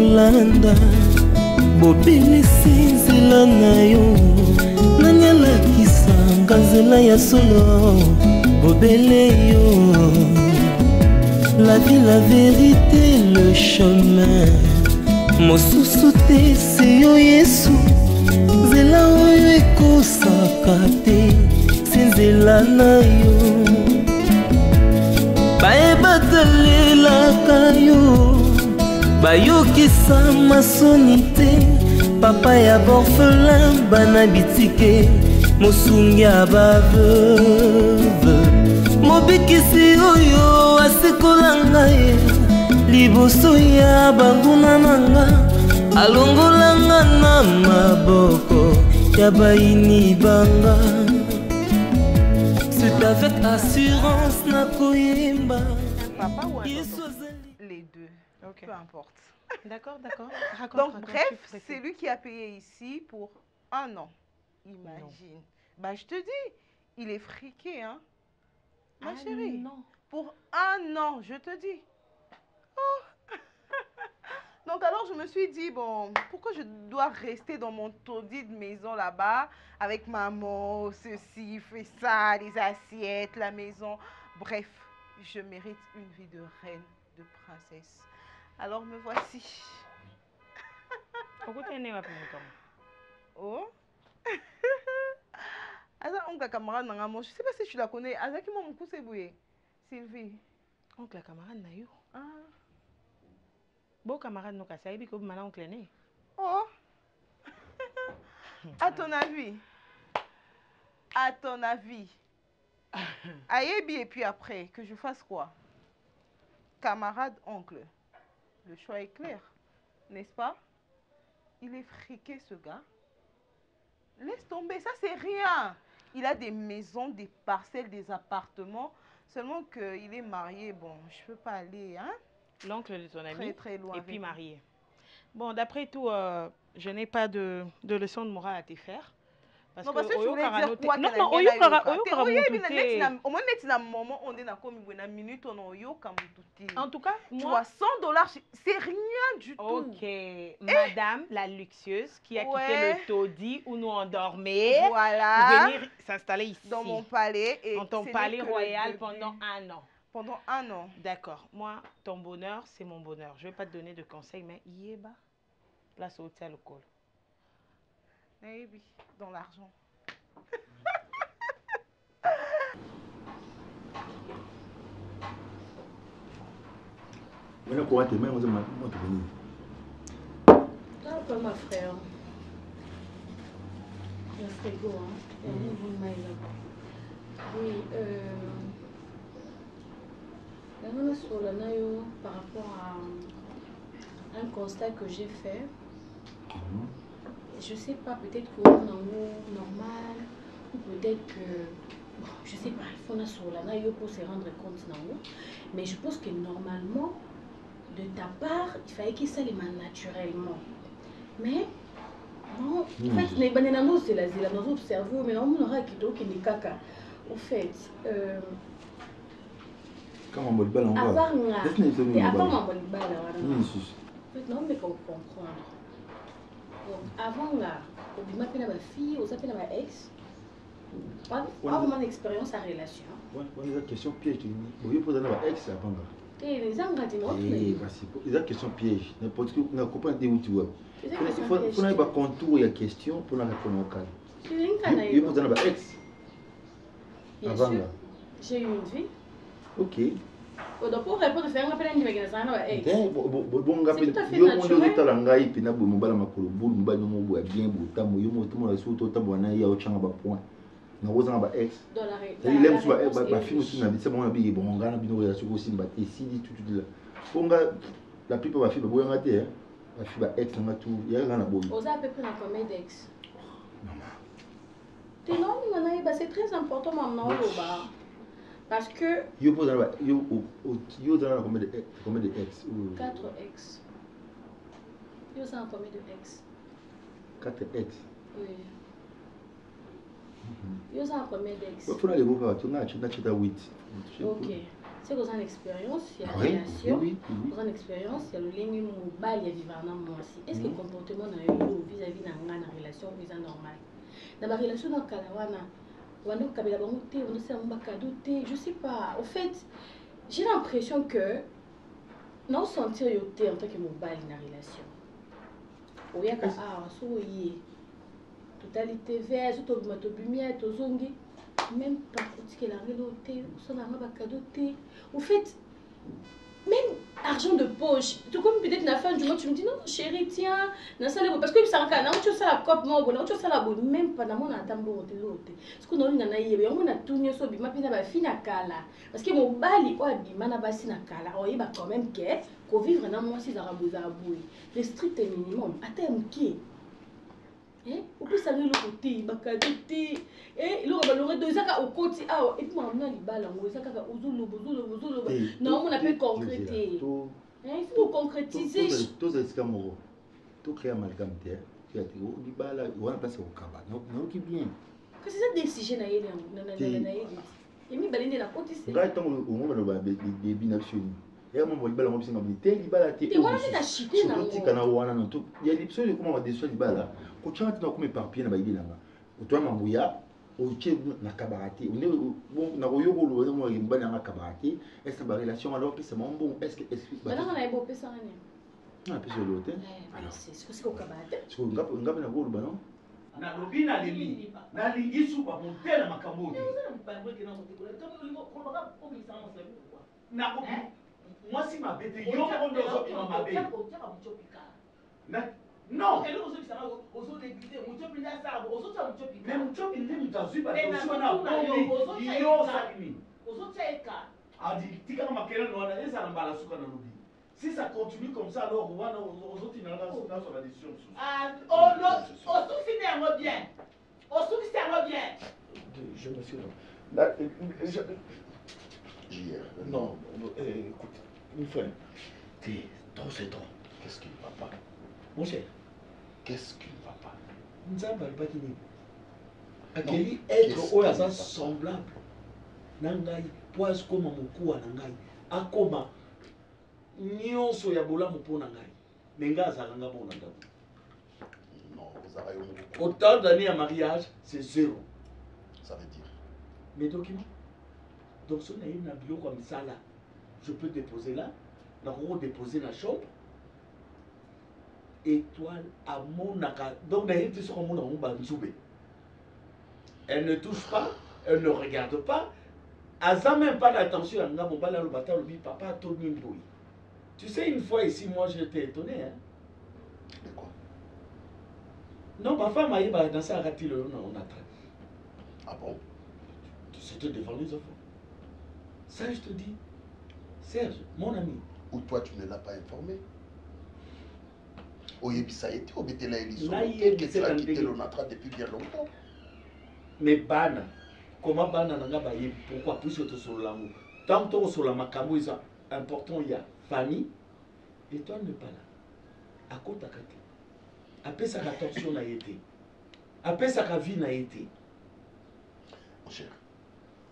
kolanda bobelisi nzela na yo nani alakisanga nzela ya solo bobele yo la vie la vérité le chemin mosusu te se yo Yesu nzela oyo ekosaka te se nzela na yo bayebatalelaka yo bayokisa masoni te papa ya borphelin bana bitike mosungi ya baveuve mobikisi oyo asekolanga ye liboso ya banguna nanga alongolanga na maboko ya bayini banga. C'est avec assurance na koyemba. Papa ou un les deux, okay. Peu importe. D'accord. Donc bref, c'est lui qui a payé ici pour 1 an. Imagine. Bah je te dis, il est friqué, hein. Ma chérie. Non. Pour 1 an, je te dis. Oh. Donc alors je me suis dit, bon, pourquoi je dois rester dans mon taudis de maison là-bas avec maman, ceci, fait ça, les assiettes, la maison. Bref, je mérite une vie de reine, de princesse. Alors me voici. Oh. Aza oncle camarade nanga mo, je sais pas si tu la connais. Aza qui m'a mon coup c'est boué. Sylvie. Oncle camarade na yo. Ah. Beau camarade no kasa ebi ko mala oncle né. Oh. À ton avis. À ton avis. Ayebi et puis après que je fasse quoi? Camarade oncle. Le choix est clair, n'est-ce pas? Il est friqué ce gars. Laisse tomber, ça c'est rien. Il a des maisons, des parcelles, des appartements. Seulement qu'il est marié, bon, je peux pas aller, hein? L'oncle de ton ami, très loin et puis marié. Bon, d'après tout, je n'ai pas de leçon de morale à te faire. Parce non, parce que tu voulais dire quoi? Non, en tout cas, moi... 100 $, c'est rien du tout. Ok, madame, la luxueuse, qui a quitté le taudis où nous on dormait, voilà, pour venir s'installer ici. Dans mon palais. Et dans ton palais royal pendant 1 an. Pendant 1 an. D'accord. Moi, ton bonheur, c'est mon bonheur. Je ne vais pas te donner de conseils, mais yéba, place au hôtel au col. Eh oui, dans l'argent. Mais quoi, tu es même pas ma frère. Le frigo, hein. Oui, par rapport à un constat que j'ai fait, je sais pas, peut-être qu'on est normal, ou peut-être que, bon, je sais pas, il faut pour se rendre compte, mais je pense que normalement, de ta part, il fallait qu'il s'allume naturellement. Mais, non, en fait, les bananes, c'est la cerveau, mais on aura qui est caca. Au fait, comment on va le à part moi, non, mais qu'on comprendre. Donc, avant là, on m'appelle ma fille, on s'appelle ma ex. Pas vraiment d'expérience à relation. Oui, on a une question piège. Vous pouvez poser ma ex avant là. Et les gens ont dit il y a une question piège. N'importe qui n'a pas de où tu vois. Il faut avoir un contour et une question pour la répondre au cas. Il faut poser ma ex. Avant là. J'ai eu une vie. Ok. Donc pour répondre, faire un appel à une ex. C'est tout à fait naturel. Na woza ba ex il aime sur ba film aussi na bitse bon bi bon ngana bino relation aussi mbate sidi tout là ponga la plupart ba filles ba boyanga te hein ba filles ba ex na tout ya ngana boy oza à peu près na combien d'ex maman non c'est très important maman loba parce que yo pose na yo dans combien de ex 4 ex yo ça combien de ex 4 ex oui. Yo ça combien d'ex? Il faut aller voir, tu n'as pas 8. Ok. C'est qu'on a une expérience, il y a Ah oui, relation, oui. on a une expérience, il y a le lien mobile, il y a vivre en moi aussi. Est-ce que le comportement vis-à-vis de la relation est normal? Dans la relation dans Kalawana, je sais pas. Au fait, j'ai l'impression que non sentir yoté en tant que mobile dans la relation. Oyaka so yi totalité vert, tout automatique, tout zongi. Même pas que la réalité, ça n'a pas cadeau. Au fait, même argent de poche, tout comme peut-être la fin du mois, tu me dis non, chérie, tiens, parce que ça n'a pas ça la cop, non, ça la bonne, même pas dans mon attendre parce que nous on a tout mieux sur bima pina ba fina kala parce que mon bali o bima na basi na kala o yeba quand même que ko vivre na moi si zarabuza abui le strict minimum atem qui au plus ça le côté bakadoté le baloré deux aka au côté et puis maman libala ngo ça kaka uzulu non on a pu concrétiser il faut concrétiser tous les scamoro tout créer amalgame terre qui a dit libala on a passé au kaba non qui bien que c'est ça des sujets na yele na et mi balinde la côté c'est ngai tango au moment ba des binationaux et à mon libala on bisinga bi te libala te et voilà c'est la chité na tout kana wana non tout il y a des choses comment on va déçoit libala ko chante na comme papier na ba libala toi mambuya oche na kabarate on est bon na koyoko lo mo libala na kabarate est-ce que la relation alors que c'est mon bon est-ce que maintenant on a beau pesa ngani na pesa l'autre alors c'est ce que kabarate so ngapi na ko ba non na lobi na leli na lingisu ba montela makambo na moi si ma bête yo on doit sortir ma bête non même chopi ndi mtazui ba tosio na bombi yo salimi adi tika kama kelele wana esa na mbala suka na lobi. Si ça continue comme ça, alors on va aux autres sur la décision. Bien. Je me suis non, écoute, une fois, trop c'est trop. Qu'est-ce qui ne va pas? Mon cher, qu'est-ce qui ne va pas? Nous ne savons pas qui Akeli être au hasard semblable. Nangai, poise comme mon cou à Nangai. Akoma. Nyonso ya bolamu pona ngai menga azalanga bona ndako non vous avez autant d'années à mariage c'est 0 ça veut dire mes documents donc si on a une bio comme ça là je peux déposer là on déposer la chambre étoile à mon naka donc d'ailleurs tu sais comment on va nzube elle ne touche pas elle ne regarde pas aza même pas d'attention à nga mobala le bata le papa Tony Mboui. Tu sais, une fois ici, moi, j'étais étonné. Hein? De quoi? Non, ma femme a eu dans sa raté le on a traité. Ah bon? C'était devant les enfants. Ça, je te dis, Serge, mon ami. Ou toi, tu ne l'as pas informé? Oyebisa été au Betela Eliso, que tu as quitté le Natra depuis bien longtemps. Mais Bana, comment Bana n'a pas eu? Pourquoi plus que sur l'amour? Tant que sur la macamo, c'est important, il y a famille, et toi ne pas là. À côté à côté. Après ça, attention n'a été. Après ça, la vie n'a été. Mon cher,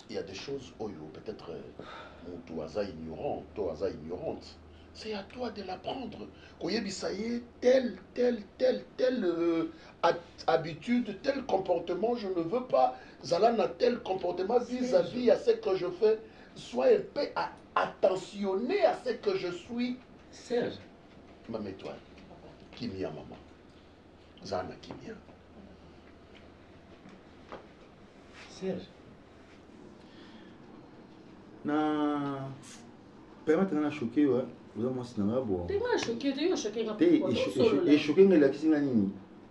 il y a des choses, peut-être, toi, ignorant, toi, ignorante. C'est à toi de l'apprendre. Koyebisaye, telle habitude, tel comportement, je ne veux pas. Zala n'a tel comportement vis-à-vis à ce que je fais. Sois un peu attentionné à ce que je suis. Serge. Maman, toi, Kimia, maman. Zana Kimia. Serge. Na. Permettre de choquer, ouais. Vous avez montré dans la boîte. Tu m'as choqué, tu m'as choqué. Et choqué, mais la question est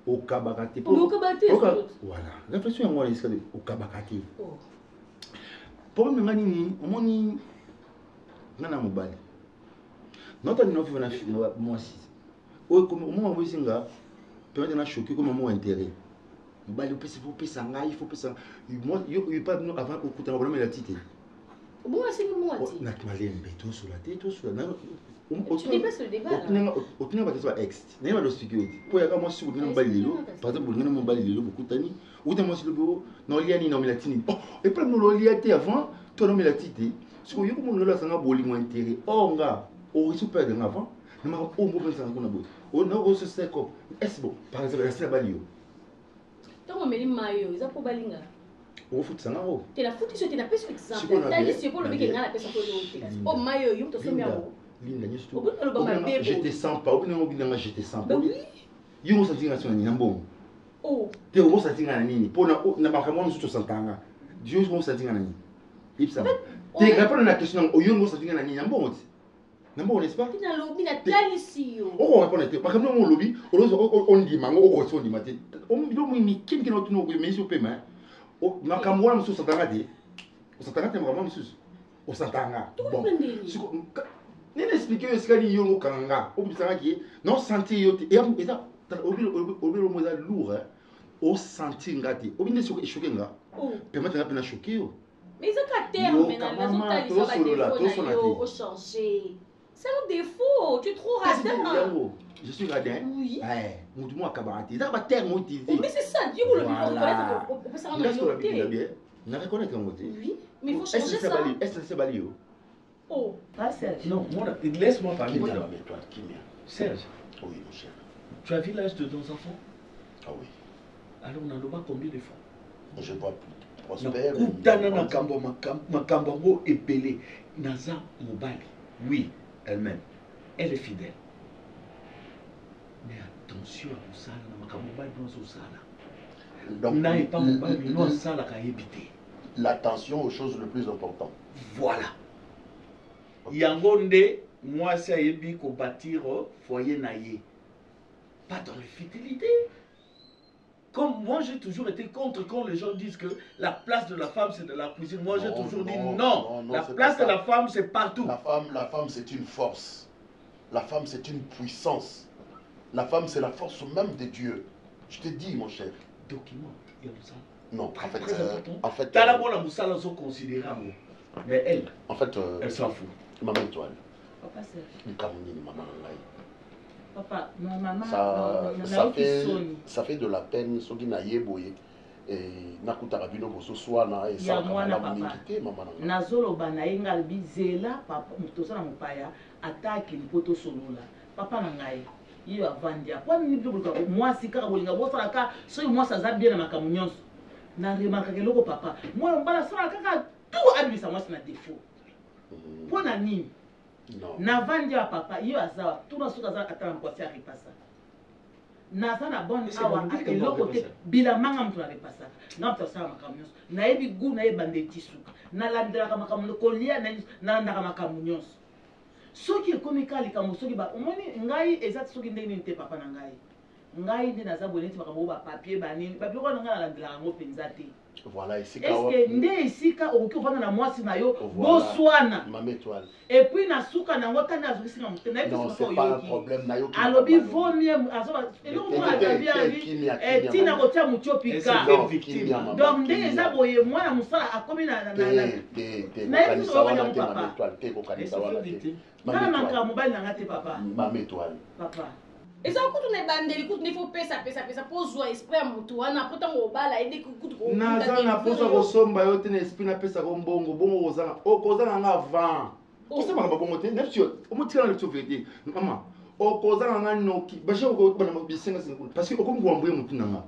au Kabakate. Au Kabakate. Voilà. Réflexion à moi, c'est au Kabakate. Pour moi, au moins, nana mobali. Notre année on a fait moi aussi. Au moment où il nga, permettre de choquer comme mon intérêt. Mobali, il faut payer ça, il faut payer ça. Moi, il pas nous avant au coup de la tité. Bon, c'est le moment. Na malem beto sur la tête, tout sur la. Tu dépasses le débat. Au final, on va ex. N'est pas le studio. Pour y avoir moi si vous gagnez un bal lilo, par exemple, vous gagnez un bal lilo beaucoup tani. Ou de moi si le bureau, non liani non milatini. Oh, et pas nous l'oliaté avant, toi non milatité. Si vous avez un intérêt, oh, on risque de perdre avant. Nous avons un bon sens. On a aussi ce qu'on est bon. Par exemple, la Sébalie. Tant on met les maillots, ils ont pas balinga. On fout ça là-haut. Tu l'as foutu sur tes napes sur exemple. T'as dit c'est pour le mec qui a la personne pour le oh maillot, il te fait mieux. J'étais sans pas. Au bout d'un j'étais sans pas. Oui. Il y a un sentiment national n'importe. Oh. Tu as un sentiment national. Pour na pas comment nous tous s'entendre. Dieu un sentiment national. Ipsa. Tu réponds à la question. Au y a un sentiment national n'importe. N'importe n'est-ce pas? Tu n'as lobby na talisio. Oh, répond à tes. Par exemple, mon lobby, on dit mango, on dit maté. On dit mais qui qui notre nous mais sur paiement. Oh, na kamwa nous s'entendre dit. On s'entendre vraiment nous. On s'entendre. Bon. Ni expliquer ce qu'il y a au Kanga. Au bisanga qui non santé yote. Et ça obi le mot lourd hein. Au santé ngati. Obi ne choqué nga. Permettre na pena choqué. Mais ça ka terme maintenant les autres au changer. C'est un défaut, tu es trop radin. Je suis radin. Oui. Ouais, mon cabaret. Ça va terme utilisé. Mais c'est ça, Dieu vous le reconnaître. On peut ça reconnaître. On reconnaître un côté. Oui, mais il faut changer ça. Est-ce que c'est balio? Oh, pas Serge. Non, laisse-moi parler. Serge. Oui, mon cher. Tu as vu l'âge de nos enfants? Ah oui. Alors on en a combien de fois? Je vois Prosper. Koutana na kambo makambo epelé. Naza Mobali. Oui, elle-même. Elle est fidèle. Mais attention à Moussala, na makambo Mobali dans Moussala. Donc, n'a pas Mobali, nous Moussala qu'a évité. L'attention aux choses le plus importantes. Voilà. Yangonde, moi, c'est Yebi qu'on bâtir foyer naïe. Pas dans l'infidélité. Comme moi, j'ai toujours été contre quand les gens disent que la place de la femme, c'est de la cuisine. Moi, j'ai toujours dit non. La place de la femme, c'est partout. La femme, c'est une force. La femme, c'est une puissance. La femme, c'est la force même de Dieu. Je te dis, mon cher. Document, il y a ça. Non, en fait. T'as la bonne moussala, sont considérables. Mais elle, en fait, elle s'en fout. Maman étoile. Papa, c'est. Papa, non, maman, ça fait de la peine, ce qui n'a yeboye. Et nakuta rabino boso swana et ça la quitté maman. Nazolo banaï ngalbi zela papa mutosa na mupaya attaque poto solola. Papa nangai. Iyo avandia. Kwa nini buluka moi sika bolinga bosala ka so moi ça za bien na makamunyonso. Na remarka ke loko papa. Moi mbala sala kaka tout abisa moi c'est na défaut. Pona nini? Non. Navandia papa iyo azawa tout na suka za atana mkwasi aripasa. Naza na bonne awa eloko te bilamanga mtu aripasa. Ngapta sala makamunyonso. Na yebi gu na yebande tisuka. Na landela makamunyonso kolia na ndaka makamunyonso. Soki ekomika likambo soki ba omoni ngai exact soki ndenge nini te papa na ngai. Ngai nde naza boneti makambo ba papier ba nini. Ba biko na ngai na landela ngo penza te. Voilà, ici. Est-ce que nde isika okoki ofanda na mwasi na yo boswana. Maman étoile. Et puis na suka na ngota na azokisi na mutena non, c'est pas un problème na yo. Alobi vomie azoba eloko mwa atabi tina kotia mutio pika. Donc nde eza boye mwana musala akomi na na manka mobile na ngate papa. Maman étoile. Papa. Et ça coûte une bandeli coûte ne faut pesa pour jouer esprit à mutu wana pourtant au bala ende coûte ko naza na posa ko somba yo tene esprit na pesa ko mbongo bongo kozanga okozanga nga vent osema ba bongo te nepsio omutika na vérité maman okozanga nga noki baje ko bana bisenga singa parce que okombo wambuye mutu nanga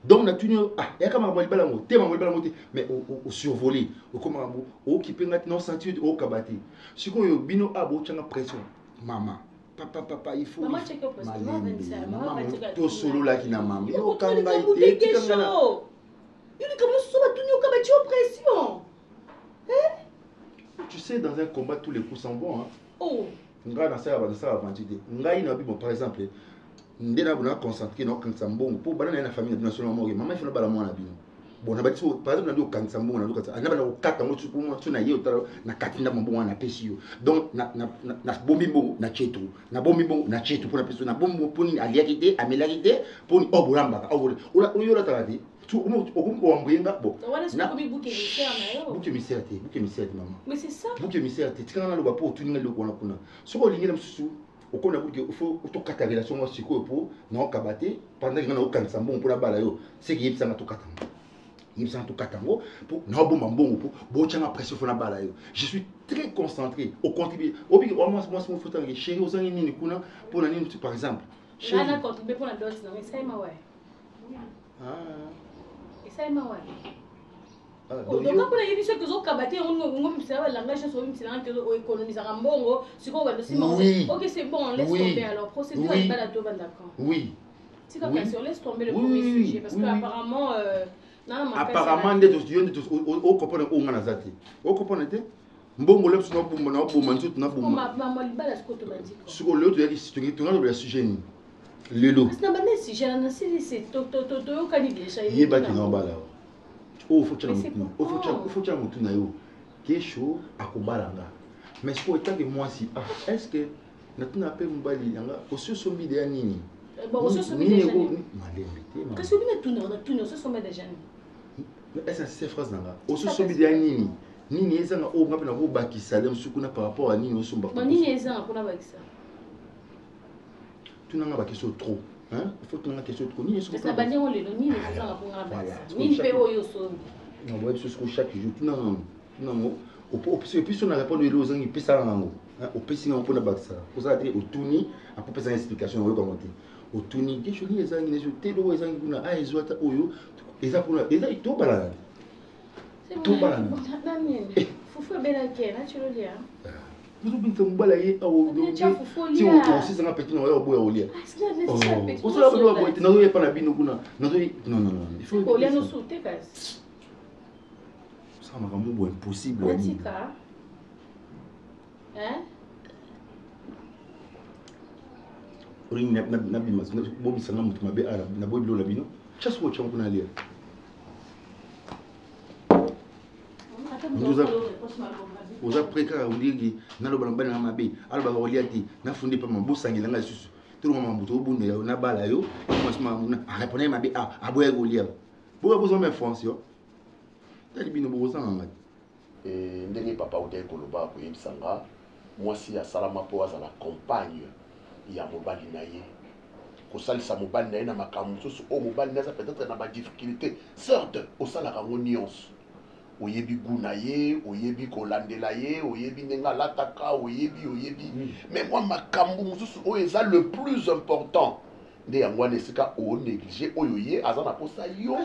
donc na tunyo ya kama ba libala ngo te ba libala ngo te mais au survoler okoma ngo o kipenga non sentir o kabati siko yo bino abo changa pression maman. Papa, il faut. Maman, check up parce que maman va dire. Tout solo là qui n'a maman. Yo kanga ite kanga. Yo ni comme so ba tunyo ka ba ti pression. Tu sais dans un combat tous les coups sont bons hein. Oh. Nga na ça aventure. Nga ina bi bon par exemple. Ndena bona concentrer no kan sambongo pour bana na famille nationale mo maman il faut bala mo na bino. Bon na ba ti par exemple na do kan sambongo na do ka na ba na kata mo tsupu mo tuna ye otara na katinda mo bongo na pesio. Donc na bombi bongo na chetu. Na bombi bongo na chetu pour na pesio na bombo pour ni aliakité amelakité pour ni obolamba ola oyola tarati. Tu o ambuyenga bon. Na ko bi bouquet mystère na yo. Bouquet mystère maman. Mais c'est ça. Bouquet mystère te tikana na lo ba pour tuninga lo kona kuna. Soko lingela msusu okona bouquet il faut to kata relation mo siko pour na okabate pendant que na okanisa mbongo pour la bala yo c'est qui yebisa na to kata. il me semble katango pour na bon mambo pour bochanga pression fona bala yo. Je suis très concentré au contribuer. Obi moi c'est mon photo chérie aux angi ni kuna pour na nini par exemple. Chérie. Na contribuer pour la dot non, essaye ma ouais. Ah. Essaye ma ouais. Donc quand on a dit que zo kabate on mipsala ba langage so mipsala que o économiser mbongo siko ba dosi mo. OK, c'est bon, laisse tomber alors procédure est pas la to d'accord. Oui. C'est comme ça, laisse tomber le premier sujet parce que apparemment apparemment au comprendre o ngana zati. O comprendre te? Mbongo leps na bumba na bumba nzutu na bumba. Maman libala ce que tu m'as dit. Sur le tu as dit tu tournes le sujet ni. Lelo. Parce que na bana sujet na c'est to kani déjà. Yeba ki na bala. Oh, faut que tu aies un qui chaud à Kobalanga. Mais ce que tu moi si est-ce que tu n'as pas Mbali au social media nini? Bon, au social media. Qu'est-ce que tu as au social media? Est-ce que c'est phrase là? Au social media nini? Nini ezanga o ngapi na ko bakisa dem sukuna par rapport à nini osomba. Bon, nini ezanga ko na bakisa. Tu n'as pas question trop. Hein? Il faut que tu aies une question de connu. C'est ça, on le donne, ni pe oyo so. Non, ouais, c'est ce que chaque jour tu n'as et puis si on a répondu aux gens qui pèsent ça en haut. Au pèsing on peut na baksa. Pour ça au tourni à pour faire une explication on va commenter. Au tourni que je lis les gens qui ne te do les gens qui na a ezota oyo. Eza pour eza to balana. To balana. Faut faire belle guerre, tu le dis hein. Nous sommes tous balayés à au dos. Si on aussi ça petit non au bois au lit. On se la bois bois tu n'as pas la bino kuna. Non non. Il faut au lit nous sauter casse. Ça m'a rendu impossible. Hein? Ori na bimas na bobi sanga mutu mabe arabe na bobi lo la bino. Chasse wo changu na lia. Aux après quand on dit que na lo balamba na mabe alba ko liati na fundi pa mabusangi langa susu tout le monde mutu obunde na bala yo moi na répondre mabe aboya ko lia bo besoin de France yo tali bino bo sanga ndenge papa ote koloba ko yebisanga moi si ya salama po za la compagne ya mobali na ye ko salisa mobali na ye na makambo susu o mobali na za peut-être na ba difficulté sorte au sala ka nuance oyebi guna ye oyebi kolandela ye oyebi nenga lataka oyebi mais moi makambo mususu o eza le plus important nde yango wana esika o négliger oyo ye aza na posa yo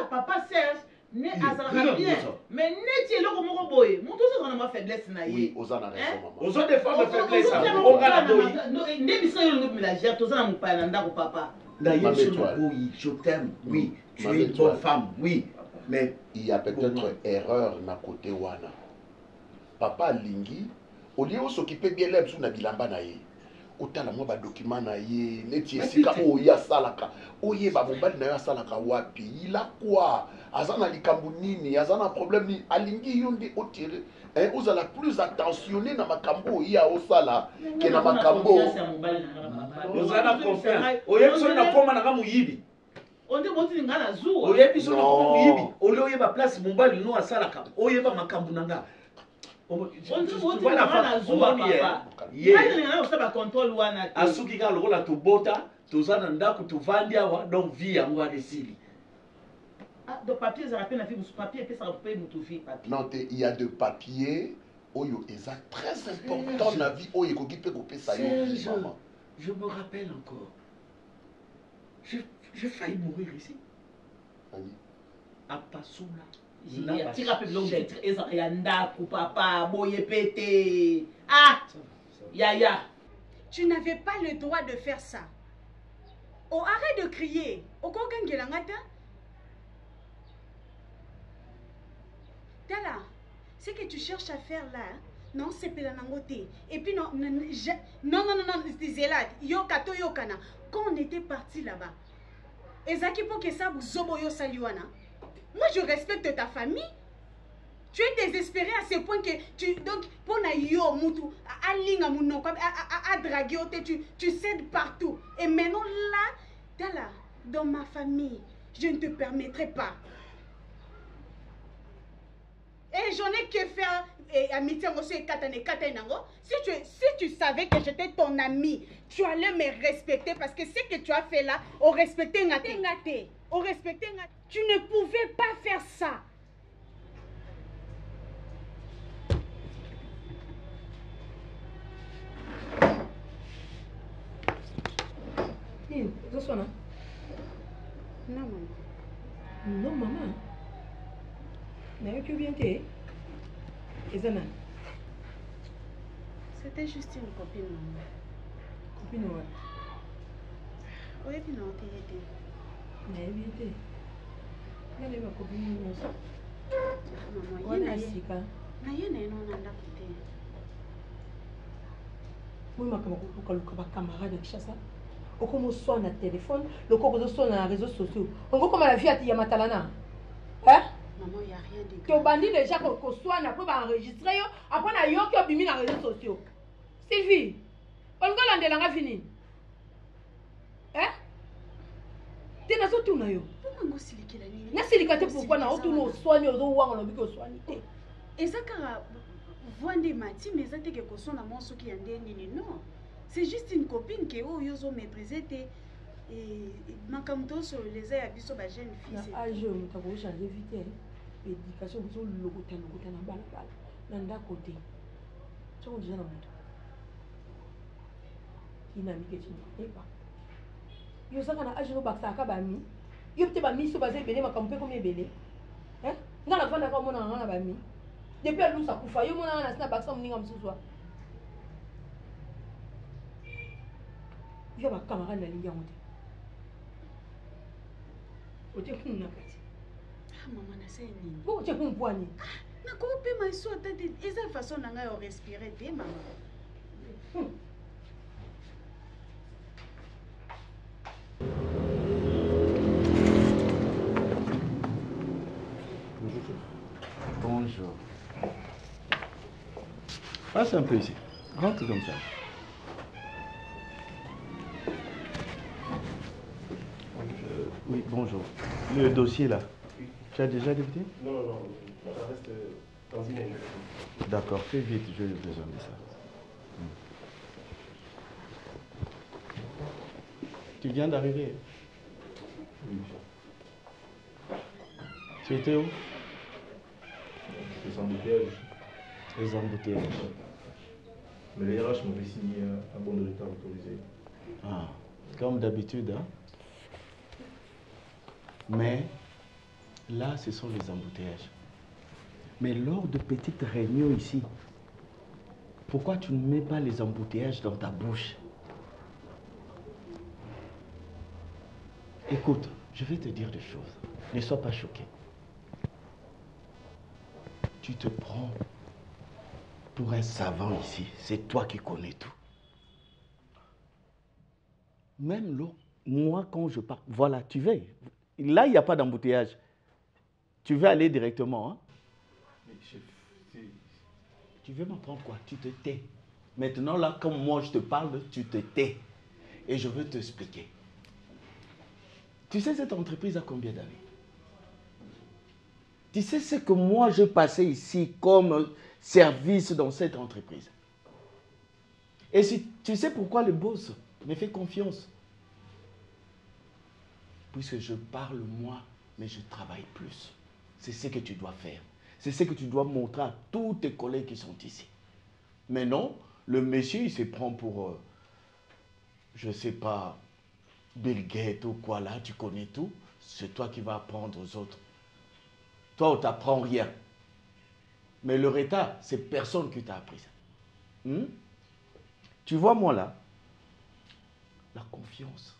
papa Serge ne azalaka bien mais neti eloko moko boye moto ozozana mwa faiblesse na ye oza na raison maman ozo défendre faiblesse ongala boyi nde biso yo lobi ménagère toza na mopaya na ndako papa oui, je t'aime, oui, tu es une bonne femme, oui, mais il y a peut-être erreur na côté wana papa lingi au lieu de s'occuper bien l'absou na bilamba na ye otala mwa ba document na ye neti esika o ya salaka oye ba mobali na yo salaka wapi il a quoi azana likambu nini azana problème ni alingi yondi otire vous allez plus attentionner na makambo ya osala que na makambo ozana confiance oyebso na koma na muyibi onde boti ngana zuwa oyebso na koma muyibi ole oyeba place mobali no asalaka oyeba makambu nanga asuki kaka lokola tobota toza na ndako tovandi awa donc vie yango adesili non il y a de papiers oyo eza très important na vie oyo ekoki pe kopesa yo vie maman. Je me rappelle encore j'ai failli mourir ici à Passoula. Tu n'avais pas le droit de faire ça. Oh, arrête de crier. Tala, ce que tu cherches à faire là, non, c'est pas nangote. Et puis non, Zélade, yokato yokana. Quand on était parti là-bas, ezaki pour que ça vous zoboyo saliwana. Moi, je respecte ta famille. Tu es désespéré à ce point que tu... Donc, pour na yo mutu, à draguer, tu cèdes partout. Et maintenant, là, dans ma famille, je ne te permettrai pas. Et j'en ai que faire amitié aussi et Katanango. Si tu savais que j'étais ton ami, tu allais me respecter parce que ce que tu as fait là, au respecter Ngate. Au respecter Ngate. Tu ne pouvais pas faire ça. Non, maman. Non, maman. Mais tu viens t'es. C'était juste une copine, maman. Copine, ouais. Oui, puis non, t'es été. Mais elle vient t'es. Elle est ma copine, non, ça. Maman, il y a non, côté. Moi, ma camarade de Kishasa. Au comme soit na téléphone, le corps de son na réseaux sociaux. On voit comme la vie à Tiamatalana. Hein? Maman, il n'y a rien de grave. Tu bandit déjà qu'on soit na pas enregistrer après na yo qui bimi na réseaux sociaux. Sylvie, on va l'ande la fini. Hein? Tu n'as pas tout na yo. Pourquoi on silike la nini? Na silikate pourquoi na tout no soigner au wa on biko soigner. Ezakara vende mati mais ça te que son na mon soki yande nini non. C'est juste une copine qui est méprisée et makamto sur les airs abisso ba jeune fille c'est âge mutako changer vite éducation biso lokota na balabala na ndako te tu on déjà na moto dynamique et tu pas yo saka na âge no baksa ka ba mi yo te ba mi so ba ze belé makampe comme belé hein ngala fanda ka mona ngana ba mi depuis à nous ça kufa yo mona na sina baksa mninga msuswa il y a ma camarade dans l'India. Tu es où, Nakati? Ah, maman, c'est une. Oh, tu es où, Poani? Na coupe ma soeur, et cette façon de respirer, maman. Bonjour. Passe un peu ici. Rentre comme ça. Oui, bonjour. Le dossier là, tu as déjà débuté? Non, ça reste dans une minute. D'accord, fais vite, j'ai besoin de ça. Tu viens d'arriver? Oui. Tu étais où? Les embouteillages. Les embouteillages. Mais les RH m'avaient signé un bon de l'État autorisé. Ah, comme d'habitude, hein? Mais là, ce sont les embouteillages. Mais lors de petites réunions ici, pourquoi tu ne mets pas les embouteillages dans ta bouche? Écoute, je vais te dire des choses. Ne sois pas choqué. Tu te prends pour un savant ici. C'est toi qui connais tout. Même là, moi, quand je pars, voilà, tu veux. Là, il n'y a pas d'embouteillage. Tu veux aller directement, hein? Mais chef, tu veux m'apprendre quoi? Tu te tais. Maintenant, là, comme moi, je te parle, tu te tais. Et je veux t'expliquer. Tu sais, cette entreprise a combien d'années? Tu sais ce que moi, je passais ici comme service dans cette entreprise. Et si, tu sais pourquoi le boss me fait confiance? Puisque je parle moi, mais je travaille plus. C'est ce que tu dois faire. C'est ce que tu dois montrer à tous tes collègues qui sont ici. Mais non, le monsieur, il se prend pour, je ne sais pas, Bill Gates ou quoi là, tu connais tout. C'est toi qui vas apprendre aux autres. Toi, on ne t'apprend rien. Mais le retard, c'est personne qui t'a appris ça. Tu vois, moi là, la confiance.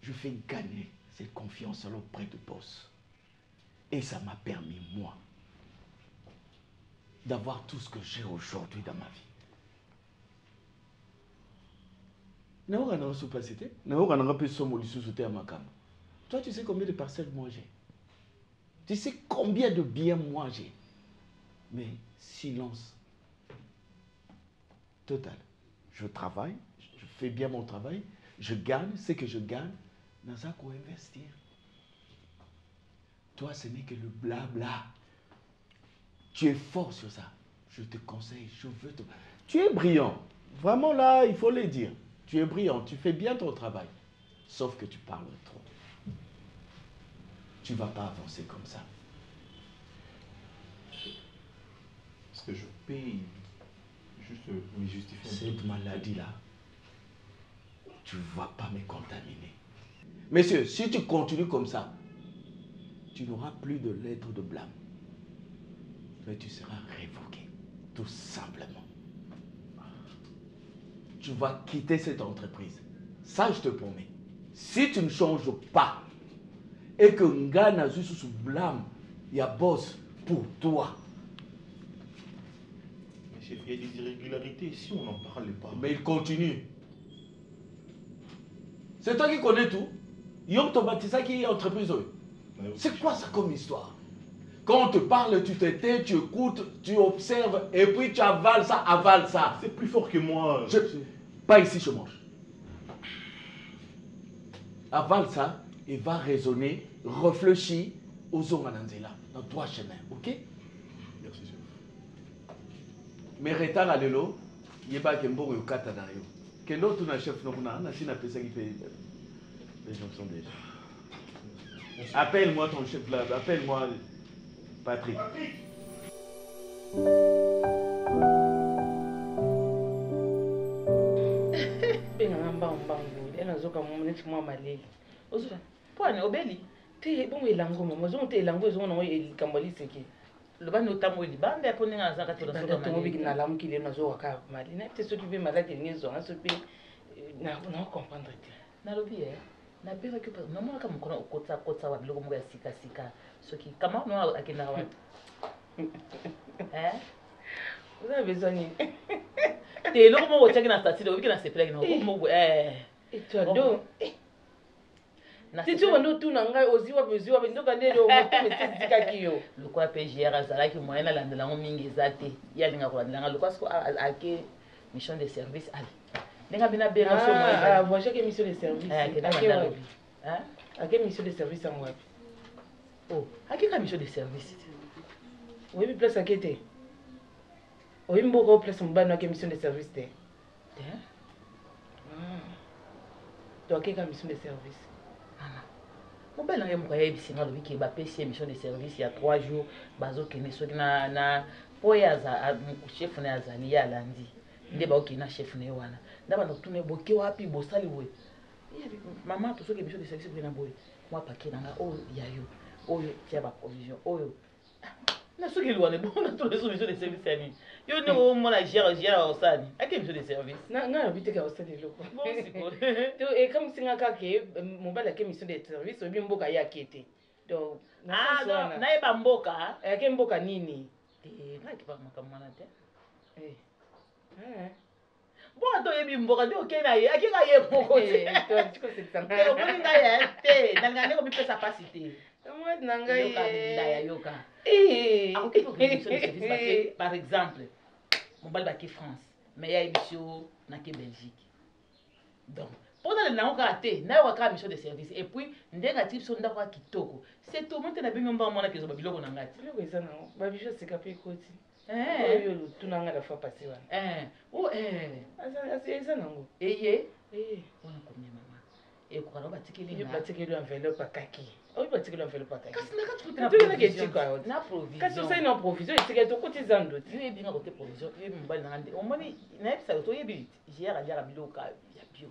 Je fais gagner cette confiance auprès du boss. Et ça m'a permis, moi, d'avoir tout ce que j'ai aujourd'hui dans ma vie. Toi, tu sais combien de parcelles moi j'ai? Tu sais combien de biens moi j'ai? Mais silence total. Je travaille, je fais bien mon travail, je gagne ce que je gagne. Dans ça qu'on investir. Toi, ce n'est que le blabla. Tu es fort sur ça. Je te conseille, je veux te... Tu es brillant. Vraiment là, il faut le dire. Tu es brillant, tu fais bien ton travail. Sauf que tu parles trop. Tu ne vas pas avancer comme ça. Est-ce que je paye juste me justifier? Cette maladie-là, tu ne vas pas me contaminer. Messieurs, si tu continues comme ça, tu n'auras plus de lettres de blâme. Mais tu seras révoqué, tout simplement. Tu vas quitter cette entreprise. Ça, je te promets. Si tu ne changes pas, et que Ngana juste sous blâme, il y a boss pour toi. Mais chef, il y a des irrégularités si on n'en parle pas. Mais il continue. C'est toi qui connais tout. Yom Tobatisa qui est entreprise. C'est quoi ça comme histoire? Quand on te parle, tu te tais, tu écoutes, tu observes, et puis tu avales ça, avale ça. C'est plus fort que moi. Pas ici, je mange. Avale ça et va raisonner, réfléchir aux Omananzela, dans trois chemins, ok? Merci, chef. Mais retard à l'élo, il n'y a pas qu'un bon yokata dans yo. Quel autre chef n'a pas ça qui fait. Les gens sont déjà. Appelle-moi ton chef là, appelle-moi Patrick. Pone obeli te bongo elango mama zongo te elango zongo nango elikamboli seke loba no tambo libanda po ninga zaka to la soka mali biki na lamu kile na zo ka mali na te soki be malade ngezo na sopi na comprendre te na lobi na pera que non moi comme kono kotsa wa biloko mo ya sika sika soki kama no akenda wa vous avez besoin ni te loko mo chaki na statut obiki na sepela no mo et toi do si tu veux tout nanga oziwa besoin bindoka ndelo moto kiyo lokwa PGR azalaki moyen alandela ngo mingi ezate yalinga ko landela lokwa sko ake mission de service ali ndinga bina bera so moyen voyage que mission de service ake mission de service en wapi oh ake ka mission de service oui place akete oui mboko place mbana ake mission de service te donc ake ka mission de service mon bel ami m'a dit que le week-end va payer mission de service il y a 3 jours bazo kene so na poya za chef na azali ya landi nde ba okina chef na wana ndaba ndotune boke wapi bosali we maman to so ke mission de service na boy moi paquet na o yayo oyo tia ba provision oyo na so ke lwane bona to les mission de service ani yo ne o mo la gère osani ake mission de service na biteka osani loko bon siko to et comme singa ka ke mobile ake mission de service obi mboka ya kete donc na eba mboka ake mboka nini na ke ba makamana te bon to yebi mboka ndio ke na ye ake ka ye moko te to tiko sekanga yo bolinga ya te na ngane ko mi pesa pasite moi nanga ye yoka par exemple mon bal baki France mais il y a émission na ke Belgique donc pendant le nango raté na waka mission de service et puis ndenga type so ndako kitoko c'est tout monte na binyo mba mona kezo biloko na ngati biloko eza na ba bijo sika pe koti yo tunanga la fois passé wana eza nango wana komye mama et kwa roba tikeli na batikeli enveloppe akaki oui batikeli enveloppe akaki kasi na katu tu na keti kwa na provision kasi ça une provision et to koti zando tu e binga côté provision e mbali na ngande o moni na epsa to yebi gère ya biloko ya bio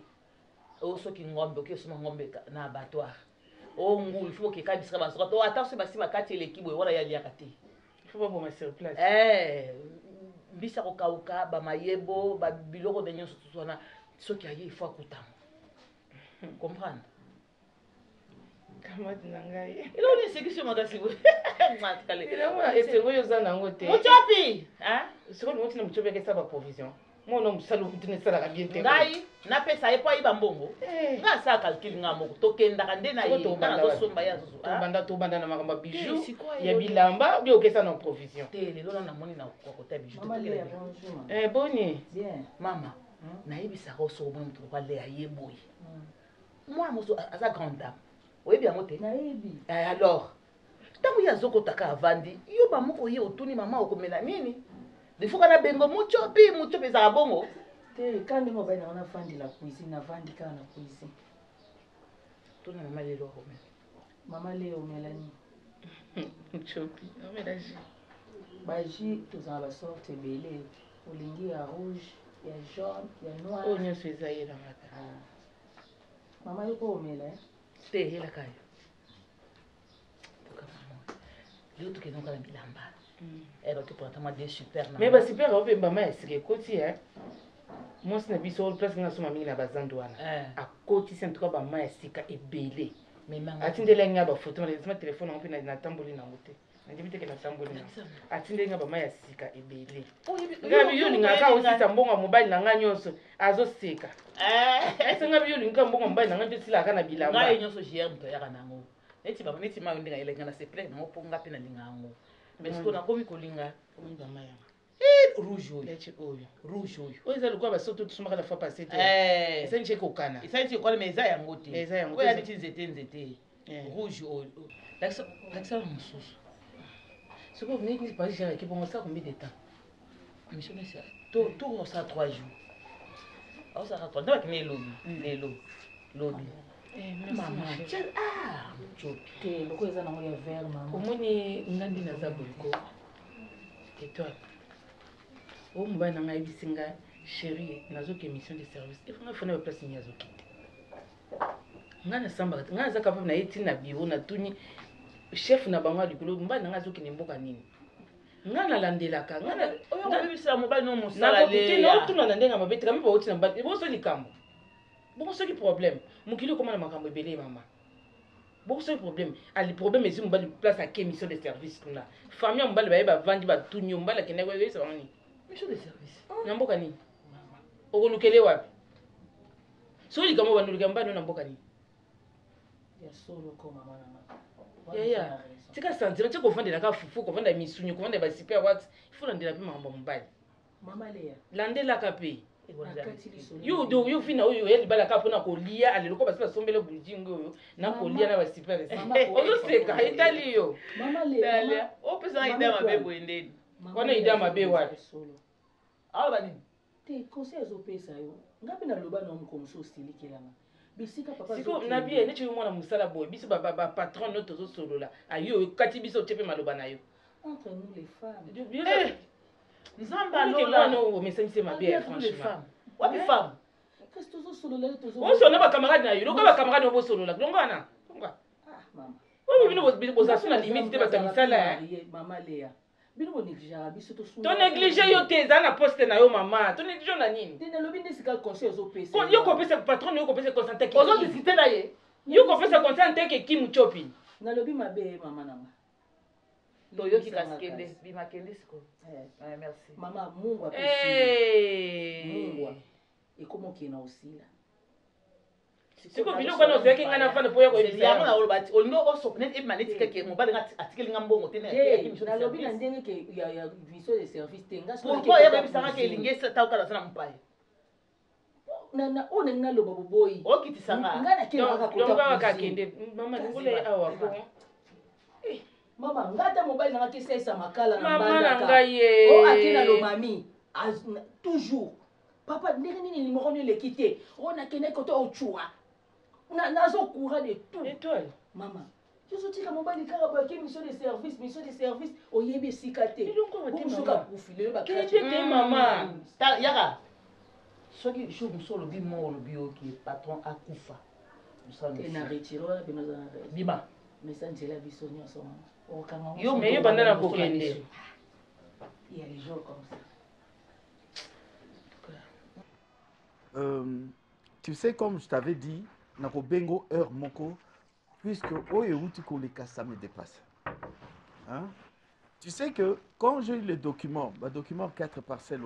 o soki ngombe oke soma ngombe na abattoir o ngulu faut que kabisika basoka to attention basi bakati l'équipe wala ya liaka te faut pas bomber sur place mbisa ko kauka ba mayebo ba biloko de nyonso tsona soki aye il faut akutama comprendre kama dinangai ilo ni sekisho makasi bo matkale ilo esengo yoza nango te muchopi siko ni muchopi ke saba provision mono musalo kutine sala ka bien te ngai na pesa epo iba mbongo nga sa calcul nga moko tokenda kande na ye na zo somba ya zo to banda na makamba bijou ya bilamba bi okesa na provision te lelo na moni na kwa kota bijou to boni bien mama na yebisa ko so bon to kwa le ayeboyi moi moso asa grande dame oui bien moté naïbi alors ntango ye azokotaka avandi yo bamoko ye otuni mama okomela nini defuka na bengo muchopi ezala bongo te ka ndenge obai nango navandi la cuisine navandi kaka na cuisine tona mama lelo akomela mama leo omela nini muchopi omela ji baji tozala basorte ebele olingi ya rouge ya jaune ya noir oyo nyonso eza yelangaka mama yo mpo omela te eyelaka yo lelo tokendaka na bilamba ero topratama de super mais basuper aope mama ya sika ekoti mwasi na biso place nga soma mingi na bazando wana akotisi antuka bama ya sika ebele atindeli nga bafoto malesima telefone yango mpe natamboli nango te nandebi teke natamboli nango atindeli nga bama ya sika ebele nga biyo olingaka osisa mbongo ya mobali na nga nyonso azoseka ese nga biyo olingaka mbongo ya mobali na nga mpe silaka na bilamba ngai nyonso jere moto ayaka nango neti mayo ndenge elenga na seplek nango mpo nga mpe nalinga yango mais siko nakomi kolinga omi bama yango rouge oyo rouge oyo oyo eza lokola basoto tosomaka la fois passé te esali tie kokana esali tie kokana mais eza yango te eza yango oyo abiti nzete rouge oyo lakisa na mosusu sikoyo neti pasi jaraki bongo osala combien de temps mission nesi to osala 3 jours osala 3 nde bakende lelo lobi mama te loko eza nango ya vert mama omoni ngandi naza boliko étoile oyo mobali na ngai ayebisi nga chérie nazoka émission de service efanga fona baplace nini azokite ngai nasambaka te ngai naza capable na ye tini na biro natuni chef na bango ya likolo mobali na ngai azokende mboka nini ngai nalandelaka naotuna na ndenge mabe te kami baoti na mbali bongo so likambo bongo soki problème mokili okoma na makambo ebele mama bongo soki problème ali problème ezi mobali place ake émission de service kuna famille ya mobali baye bavandi batuni yo mobali akendaki oyebisa bango nini mission de service na mboka nini okolukele wapi soki likambo bandolika mobali no na mboka nini ya solo ko mama na yaya tika sentiment tia kovandela fufu kovanda misunyu kovanda basipe wati ifo landela mpe makambo ya mobali mama leya landelaka mpe yo fina oyo ya libala kaka mpona kolia aleloko basi basombele budingo oyo na kolia na basipere ozoseka etali yo opesaka ide mabe boye ndeni wana ide mabe wapi awa banini te conseil azopesa yo nga mpe naloba na mokomoso osilikelanga bisika papa siko na bie neti yo mwana mosala boye biso bapatron no tozosolola ayo okati biso otie mpe maloba na yo entre nous les femmes nzambe alola omesanisi mabe franchement wapi femme kasi tozosolola yo osolola bakamarade na yo lokola bakamarade bosolola longo wana oyo bino bozaso na limite te bato ya misala mama leya bino bonégligaka biso tonéglige yo te eza na poste na yo mama tonéglige na nini te nalobi nde sika conseil ozopesa yo kopesa patron yo kopesa conseil te ozodiscute na ye yo kopesa conseil te ke kimu chopi nalobi mabe mama nanga toyoki kasi kende bimakende sikoyo merci mama mungu mungu ekoma okena osila siko biloko wana ozwaki ngai nafanda mpo ya koyango na oloba olingi osopnet ebima neti keke mobali nga atikelinga mbongo te nalobi na ndenge ke ya vision de service te pourquoi yebebisanga ke elingi etauka na mpaya oyo ndenge naloba boboyi okitisanga ngai nakendaka akende mama ningole awa mama ngai ta mobali nanga kesesa makala na mama na ngai ye o akena lomami toujours papa ndenge nini limoko nio eleki te o nakendaki koto ocuwa nazokura de tout étoile mama tozotika mobali kaka boyaki mission de service oyebi esika te okosuka profile te mama yaka soki jour mosu olobi mo olobi oki patron akufa na retiro wana bino za bima mesa nzela biso nyonso yo banda na kokende il y a les jours comme ça. Tu sais, comme je t'avais dit, Nako Bengo heure moko, puisque Oyeouti ça me dépasse. Hein? Tu sais que quand j'ai eu le document 4 parcelles,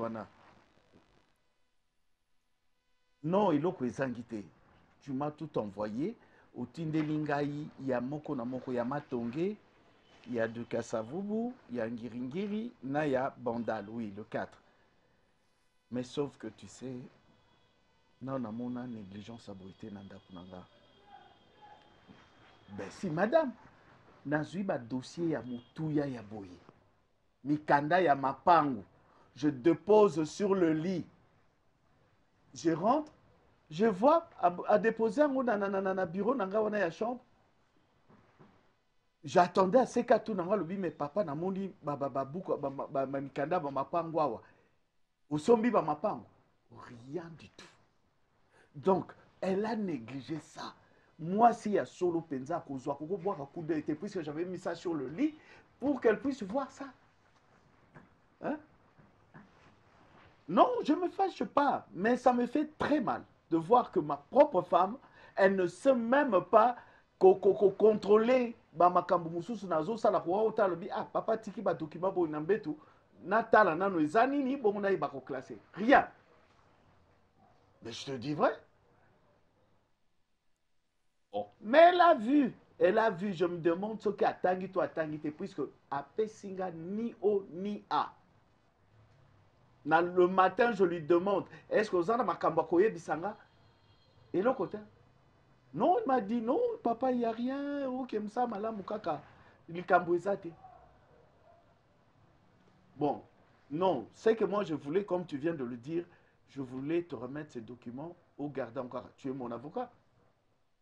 non, il a tu m'as tout envoyé. Au Tindelingaï, il y a Moko na Moko, il y a Matonge, il y a de Kassavubu, il y a Ngiringiri, Naya Bandal, oui, le 4. Mais sauf que tu sais, non, on a négligence abrité nanda kunanga. Ben si, madame. nazwi ba dossier ya mutuya ya boye. Mikanda ya mapangu. Je dépose sur le lit. Je rentre, je vois à déposer un mot dans le bureau dans la chambre. J'attendais à ce que tout le monde mais papa na moni mikanda ba mapangu awa. Usombi ba mapangu. Rien du tout. Donc, elle a négligé ça. Moi, si il y a solo penza kozwa koko boire un coup d'œil puisque j'avais mis ça sur le lit pour qu'elle puisse voir ça. Hein? Non, je ne me fâche pas, mais ça me fait très mal de voir que ma propre femme, elle ne sait même pas contrôler makambo mususu nazo sala ko ota lobi ah papa tiki ba document bo na mbetu na tala nano ezani ni bon na iba ko classer. Rien. Mais je te dis vrai. Oh. Mais elle a vu, je me demande ce qu'à tangi toi tangi te puisque à Pessinga ni O ni A. Le matin, je lui demande, est-ce que vous avez ma koye bisanga? Et l'autre côté, non, il m'a dit, non, papa, il n'y a rien, ou comme ça, malam, kaka, il est. Bon, non, c'est que moi, je voulais, comme tu viens de le dire, je voulais te remettre ces documents au gardien encore. Tu es mon avocat.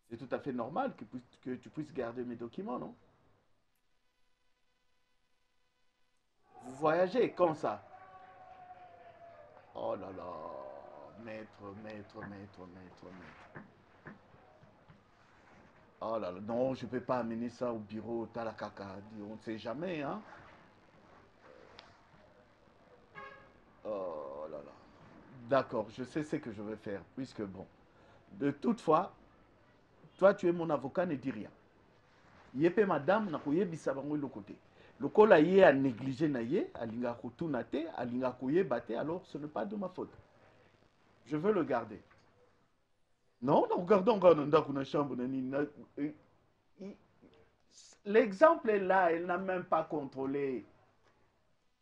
C'est tout à fait normal que tu puisses garder mes documents, non? Vous voyagez quand ça? Oh là là, maître. Oh là là, non, je ne peux pas amener ça au bureau, talakaka, on ne sait jamais, hein. Oh là là. D'accord, je sais ce que je vais faire, puisque bon, de toute fois, toi tu es mon avocat, ne dis rien. Yepe madame, na koye bisabango le côté. Le kola yé a négligé na yé, alinga kotunate, alinga koye bate, alors ce n'est pas de ma faute. Je veux le garder. Non, non, regardons dans la chambre. L'exemple est là, elle n'a même pas contrôlé.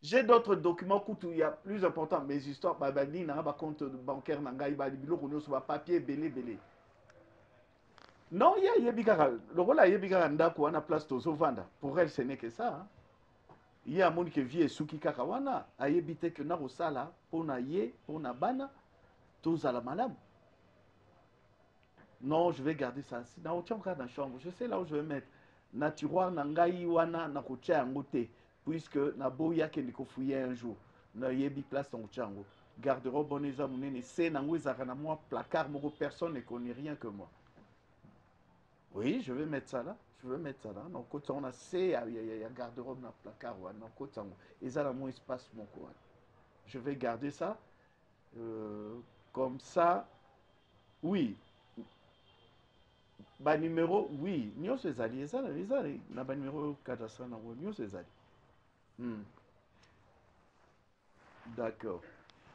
J'ai d'autres documents il y a plus important. Mes histoires, babani, n'a pas compte bancaire, n'a pas de papier, belé. Non, il y a bigara. Le rôle a bigara ndako na place to vanda. Pour elle, ce n'est que ça. Hein. Il y a un monde qui vit et souki kakawana. A yebite que na rosala, pour na ye, pour na bana, tous à la madame. Non, je vais garder ça. Dans la chambre, je sais là où je vais mettre. Naturoir nangai wana na kotia ngote puisque na boya ke ndiko fouiller un jour. Na yebi place en chango. Garde-robe boneza munene c'est nango ezaka na moi placard moko personne ne connaît rien que moi. Oui, je vais mettre ça là. Je vais mettre ça là. Non côté on a c'est il y a garde-robe na placard wana non côté ngo. Ezala mon espace moko wana. Je vais garder ça comme ça. Oui. Ba numéro, oui, nyonso ezali, ezali, na ba numéro cadastre na nyonso ezali. D'accord.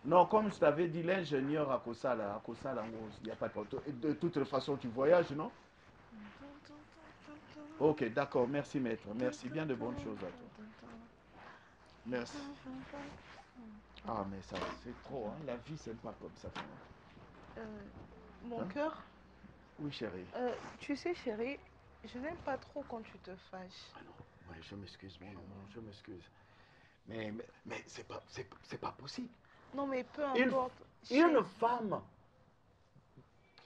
Non, comme je t'avais dit, l'ingénieur à Kosala, il n'y a pas de problème. De toute façon, tu voyages, non? Ok, d'accord, merci maître, merci, bien de bonnes choses à toi. Merci. Ah, mais ça, c'est trop, hein? La vie, c'est pas comme ça. Mon cœur. Oui, chérie. Tu sais, chérie, je n'aime pas trop quand tu te fâches. Ah non, ouais, je m'excuse, mon amour, je m'excuse. Mais c'est pas possible. Non, mais peu importe. Une femme.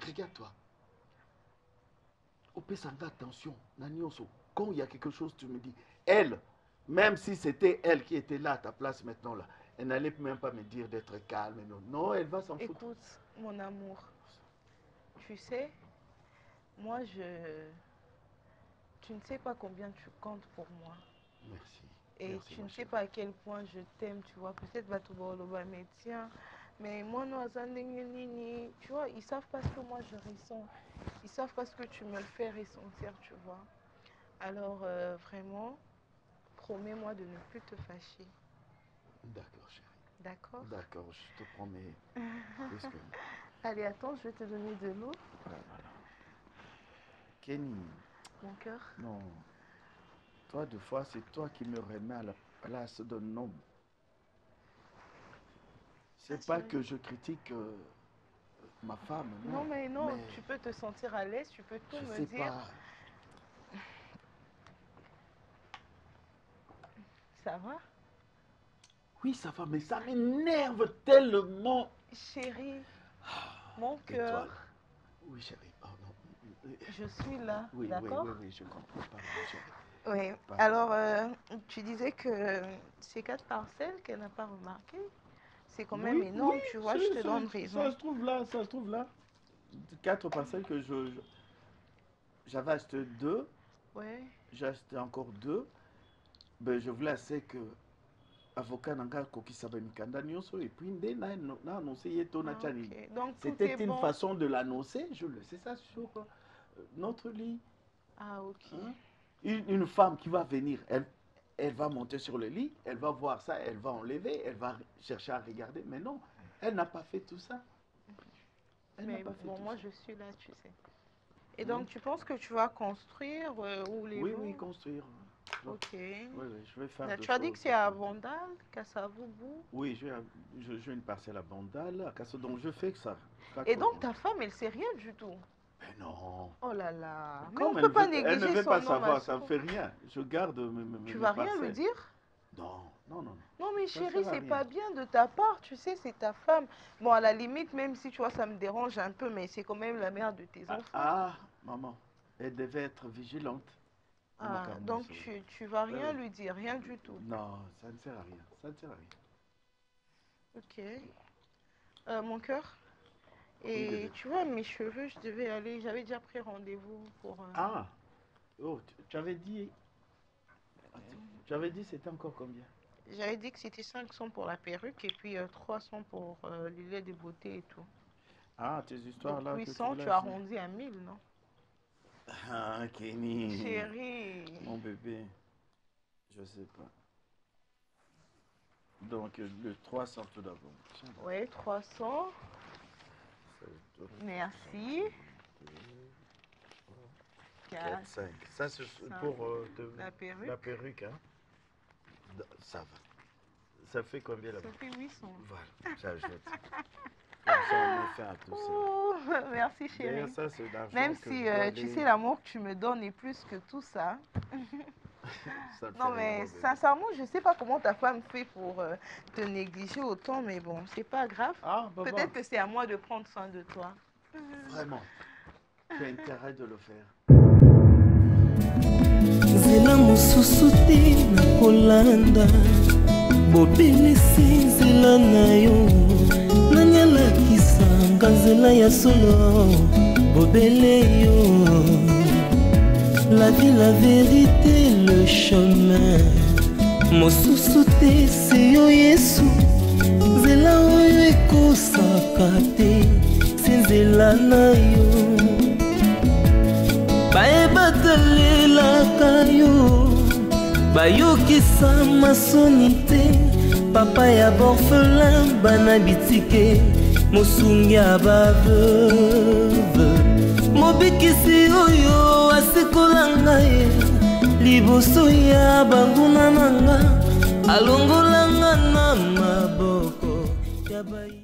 Regarde-toi. Au Pessanga, attention, Nanyoso, quand il y a quelque chose, tu me dis, elle, même si c'était elle qui était là à ta place maintenant, là, elle n'allait même pas me dire d'être calme. Non, elle va s'en foutre. Écoute, mon amour, tu sais, moi, tu ne sais pas combien tu comptes pour moi. Merci. Et merci, tu ne sais pas à quel point je t'aime, tu vois. Peut-être va te voir le bas, mais tiens. Mais moi, non, tu vois, ils savent pas ce que moi je ressens. Ils savent pas ce que tu me fais ressentir, tu vois. Alors, vraiment, promets-moi de ne plus te fâcher. D'accord, chérie. D'accord? D'accord, je te promets. Allez, attends, je vais te donner de l'eau. Voilà. Kenny. Mon cœur. Non. Toi, deux fois, c'est toi qui me remets à la place d'un homme. C'est pas que je critique ma femme. Non, mais tu peux te sentir à l'aise, tu peux tout me dire. Pas. ça va? Oui, ça va, mais ça m'énerve tellement. Chérie, mon cœur. Oui, chérie. Oh, non. Je suis là, oui, d'accord? Oui, je comprends. Pardon, chérie. Oui, Pardon. alors tu disais que ces 4 parcelles qu'elle n'a pas remarquées, c'est quand même énorme, tu vois, je te donne raison. Ça se trouve là. 4 parcelles que j'avais acheté 2. Ouais. J'ai acheté encore 2. Ben, je voulais assez que avocat nanga kokisa ba mikanda nyonso et puis ndé na annoncé yeto na chani. C'était une façon de l'annoncer, je le sais ça sur notre lit. Ah OK. Hein? Une femme qui va venir, elle va monter sur le lit, elle va voir ça, elle va enlever, elle va chercher à regarder, mais non, elle n'a pas fait tout ça. Mais bon, moi je suis là, tu sais. Et donc tu penses que tu vas construire ou les Oui, construire. Ok. Oui, je vais faire. Là, tu as dit que c'est à Vandal, Kassavubu. Oui, j'ai une parcelle à Vandal, à Kassa, donc je fais que ça. Et donc ta femme, elle sait rien du tout? Mais non. Oh là là. Mais comme on ne peut pas négliger son nom. Elle ne veut pas savoir, ça ne fait rien. Je garde mes Tu vas rien lui dire? Non. Non mais chérie, c'est pas bien de ta part, tu sais, c'est ta femme. Bon, à la limite, même si tu vois, ça me dérange un peu, mais c'est quand même la mère de tes enfants. Ah, maman, elle devait être vigilante. Ah, donc tu vas rien lui dire, rien du tout. Non, ça ne sert à rien, Ok. Mon cœur. Et tu vois, mes cheveux, je devais aller, j'avais déjà pris rendez-vous pour... Ah, oh, tu avais dit c'était encore combien? J'avais dit que c'était 500 pour la perruque et puis 300 pour le lait de beauté et tout. Ah, tes histoires là. 800, tu arrondis à 1000, non? Ah, Kenny. Chérie. Mon bébé, je sais pas. Donc, le 300 tout d'abord. Oui, 300. Merci. 4, 5. Ça, c'est pour la perruque. Hein? Ça va. Ça fait combien là-bas? Ça fait 800. Voilà, j'ajoute. Comme ça, on met fin à tout ça. Oh, merci chérie. Ça, même si tu sais, l'amour que tu me donnes est plus que tout ça. Non mais sincèrement, je sais pas comment ta femme fait pour te négliger autant, mais bon, c'est pas grave. Peut-être que c'est à moi de prendre soin de toi. Vraiment, tu as intérêt de le faire. Nzela mosusu te na kolanda bobelisi nzela na yo nani alakisanga nzela ya solo bobele yo. La vie, la vérité, le chemin mosusu te se yo Yesu nzela oyo ekosaka te se nzela na yo bayebatalelaka yo bayokisa masoni te papa ya borphelin bana bitike mosungi ya baveuve mobikisi oyo asikola ngai liboso ya banguna na nga alongolanga na maboko ya bai